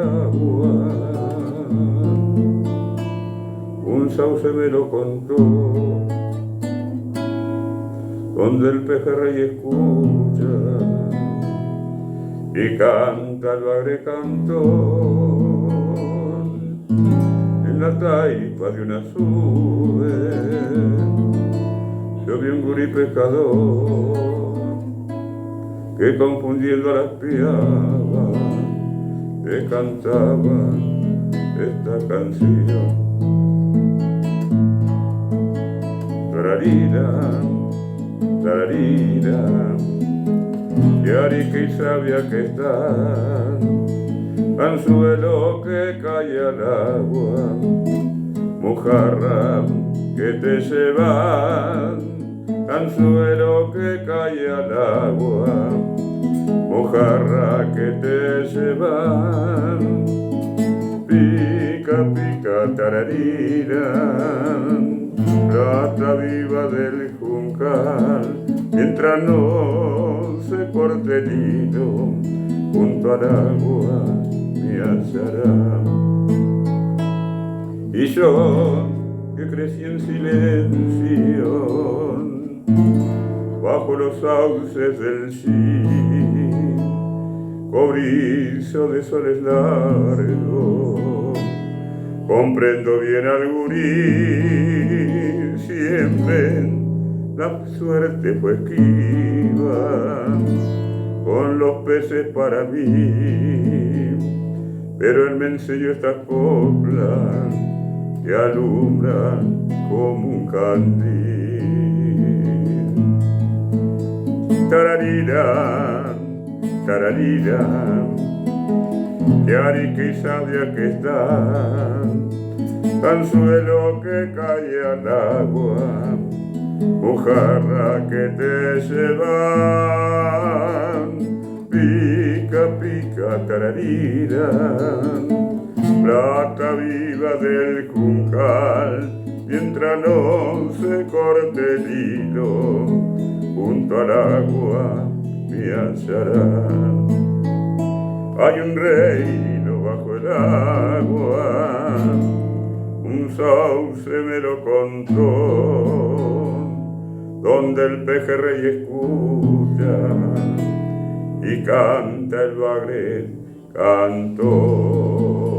agua. Un sauce me lo contó, donde el pejerrey escucha y canta el bagre cantón en la taipa de una sube. Yo vi un gurí pescador que confundiendo a las piabas le cantaba esta canción. Tararira, tararira, que arica y sabia que están, anzuelo que cae al agua, mojarra que te llevan, anzuelo que cae al agua, mojarra que te llevan, pica, pica, tararira, plata viva del juncal, mientras no se corte el hilo, junto al agua me hallará. Y yo, que crecí en silencio, bajo los sauces del Sil, cobrizo de soles largos, comprendo bien al gurí, siempre la suerte fue esquiva, con los peces para mí, pero él me enseñó estas coplas que alumbran como un candil. Tararira, tararira, que arica y sabia que están, anzuelo que cae al agua, mojarra que te llevan, pica, pica, tararira, plata viva del juncal, mientras no se corte el hilo, junto al agua me hallarán. Hay un reino bajo el agua, un sauce me lo contó, donde el pejerrey escucha y canta el bagre cantón.